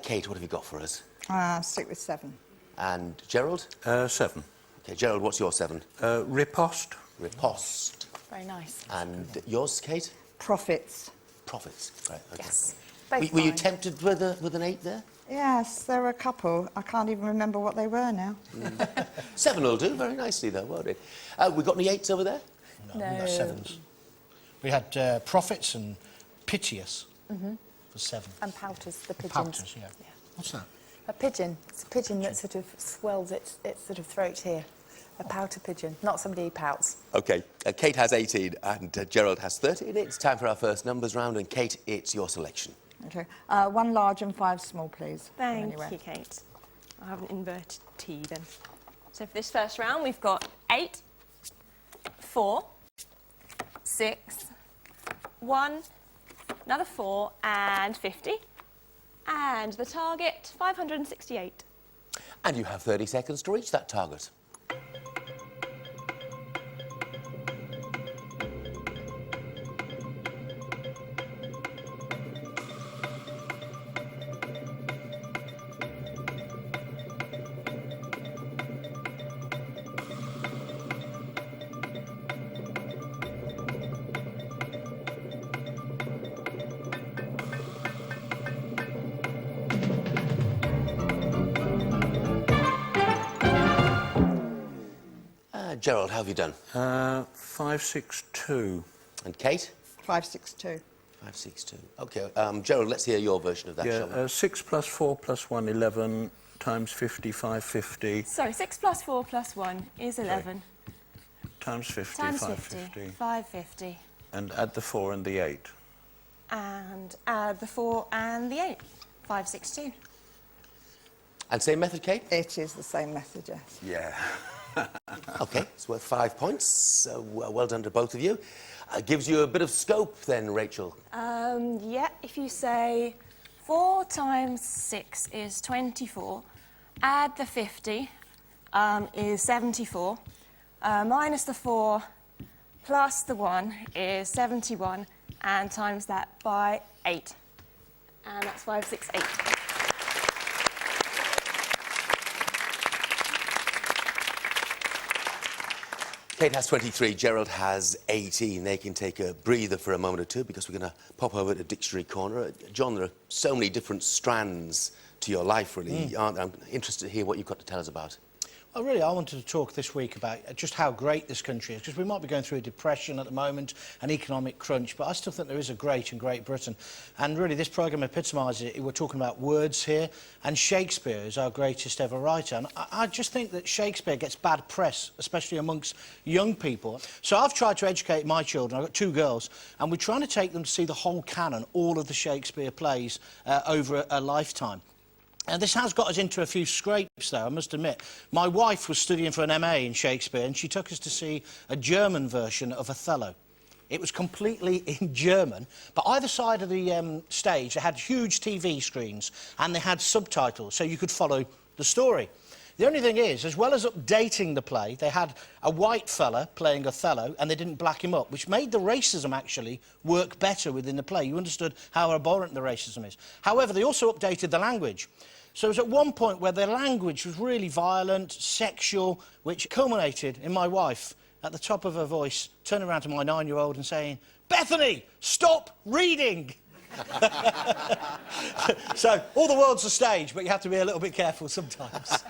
Kate, what have you got for us? Stick with 7. And Gerald? 7. OK, Gerald, what's your 7? Riposte. Riposte. Very nice. And yours, Kate? Profits. Profits. Right, OK. Yes. Were you tempted with an 8 there? Yes, there were a couple. I can't even remember what they were now. 7 will do very nicely, though, won't it? We got any 8s over there? No, we got 7s. We had profits and piteous for 7. And pouters, the pigeons. Pouters, yeah. What's that? A pigeon. It's a pigeon that sort of swells its sort of throat here. A pouter pigeon, not somebody who pouts. OK, Kate has 18 and Gerald has 13. It's time for our first numbers round, and Kate, it's your selection. OK. 1 large and 5 small, please. Thank you, Kate. I have an inverted T then. So for this first round, we've got 8, 4, 6, 1, another 4, and 50. And the target, 568. And you have 30 seconds to reach that target. Gerald, how have you done? 562. And Kate? 562. 562. OK, Gerald, let's hear your version of that, shall we? 6 plus 4 plus 1, 11, times 50, 550. So 6 plus 4 plus 1 is 11. Times 50, Times 550. 550. And add the 4 and the 8. And add the 4 and the 8. 562. And same method, Kate? It is the same method, yes. Yeah. OK, it's worth 5 points, so well done to both of you. Gives you a bit of scope then, Rachel. Yeah, if you say 4 times 6 is 24, add the 50 is 74, minus the 4 plus the 1 is 71, and times that by 8. And that's 568. Kate has 23, Gerald has 18. They can take a breather for a moment or two because we're going to pop over to Dictionary Corner. John, there are so many different strands to your life, really, aren't there? I'm interested to hear what you've got to tell us about. Well, really, I wanted to talk this week about just how great this country is, because we might be going through a depression at the moment, an economic crunch, but I still think there is a great in Great Britain. And really, this programme epitomises it. We're talking about words here, and Shakespeare is our greatest ever writer. And I just think that Shakespeare gets bad press, especially amongst young people. So I've tried to educate my children. I've got 2 girls, and we're trying to take them to see the whole canon, all of the Shakespeare plays over a lifetime. And this has got us into a few scrapes, though, I must admit. My wife was studying for an MA in Shakespeare, and she took us to see a German version of Othello. It was completely in German, but either side of the stage, they had huge TV screens, and they had subtitles, so you could follow the story. The only thing is, as well as updating the play, they had a white fella playing Othello, and they didn't black him up, which made the racism actually work better within the play. You understood how abhorrent the racism is. However, they also updated the language. So it was at one point where the language was really violent, sexual, which culminated in my wife, at the top of her voice, turning around to my 9-year-old and saying, "Bethany, stop reading!" So, all the world's a stage, but you have to be a little bit careful sometimes.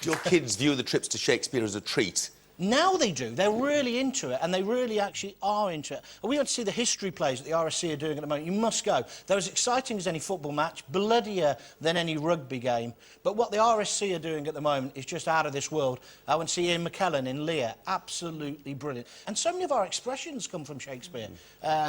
Do your kids view the trips to Shakespeare as a treat? Now they do. They're really into it, and they really actually are into it. We went to see the history plays that the RSC are doing at the moment. You must go. They're as exciting as any football match, bloodier than any rugby game. But what the RSC are doing at the moment is just out of this world. I went to see Ian McKellen in Lear. Absolutely brilliant. And so many of our expressions come from Shakespeare.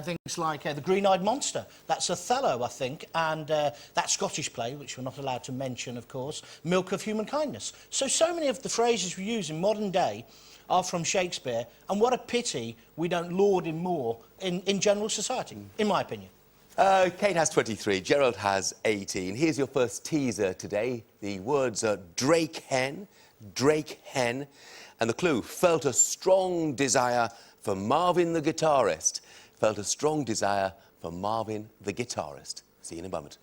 Things like the Green-Eyed Monster. That's Othello, I think. And that Scottish play, which we're not allowed to mention, of course, Milk of Human Kindness. So many of the phrases we use in modern day are from Shakespeare, and what a pity we don't laud him more in general society, in my opinion. Kate has 23, Gerald has 18. Here's your first teaser today. The words are Drake Hen, and the clue, felt a strong desire for Marvin the guitarist. felt a strong desire for Marvin the guitarist. See you in a moment.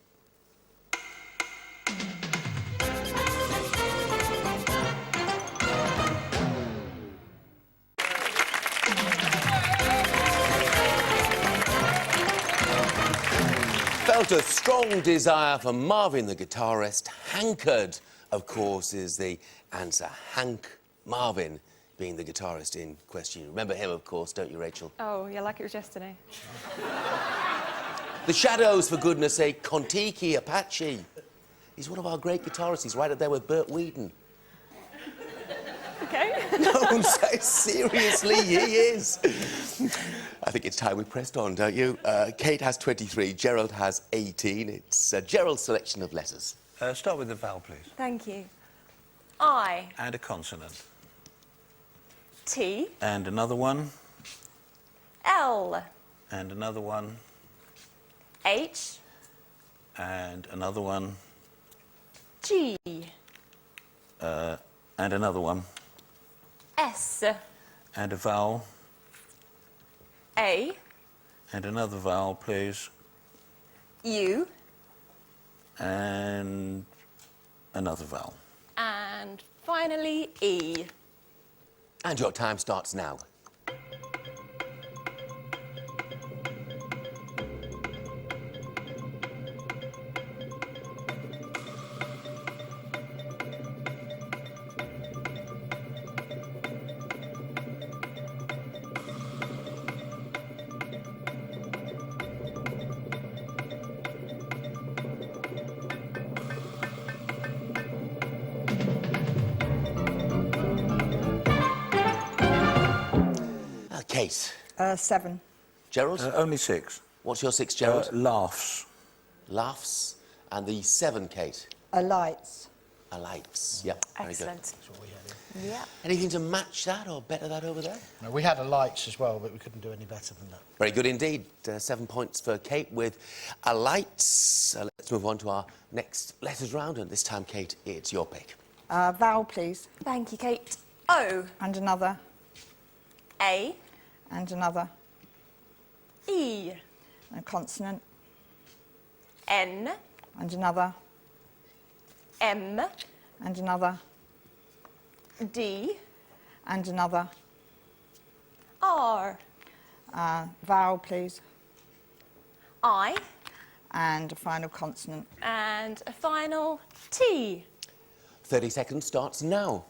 Felt a strong desire for Marvin the guitarist. Hankered, of course, is the answer. Hank Marvin being the guitarist in question. You remember him, of course, don't you, Rachel? Oh, yeah, like it was yesterday. The Shadows, for goodness sake. Kontiki Apache. He's one of our great guitarists. He's right up there with Bert Wheaton. Okay. No, seriously, he is. I think it's time we pressed on, don't you? Kate has 23, Gerald has 18. It's Gerald's selection of letters. Start with the vowel, please. Thank you. I, And a consonant. T, And another one. L, And another one. H, And another one. G, And another one. S, And a vowel. A, And another vowel, please. U, And another vowel. and finally E. And your time starts now. Kate. 7. Gerald? Only 6. What's your 6, Gerald? Laughs. Laughs. And the 7, Kate? Lights. Lights. Yep, very good. Excellent. Yeah. Anything to match that or better that over there? No, we had a lights as well, but we couldn't do any better than that. Very good indeed. 7 points for Kate with a lights. Let's move on to our next letters round, and this time, Kate, it's your pick. Vowel, please. Thank you, Kate. O, And another. A, And another. E, A consonant. N, And another. M, And another. D, And another. R, Vowel, please. I, And a final consonant. and a final T. 30 seconds starts now.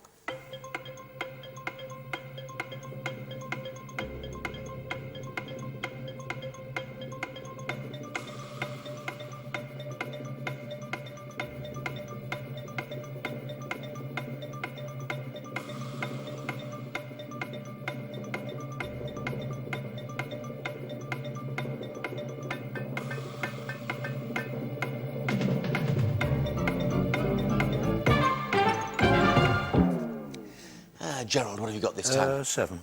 Gerald, what have you got this time? 7.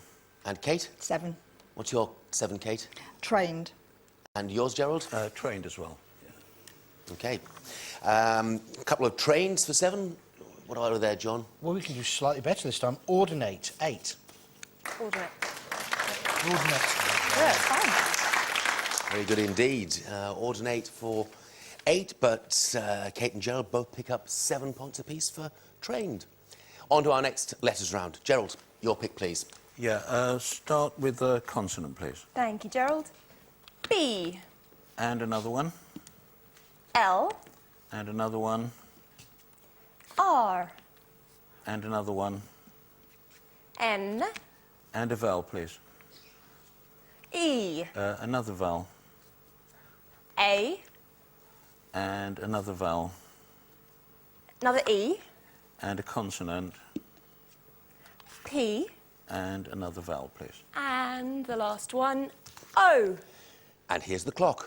And Kate? 7. What's your 7, Kate? Trained. And yours, Gerald? Trained as well. OK. A couple of trains for 7. What are there, John? Well, we can do slightly better this time. Ordinate, 8. Ordinate. Ordinate. Yeah, it's fine. Very good indeed. Ordinate for 8, but Kate and Gerald both pick up 7 points apiece for trained. On to our next letters round. Gerald, your pick, please. Yeah, start with the consonant, please. Thank you, Gerald. B, And another one. L, And another one. R, And another one. N, And a vowel, please. E, Another vowel. A, And another vowel. another E, And a consonant. P, And another vowel, please. and the last one, O. And here's the clock.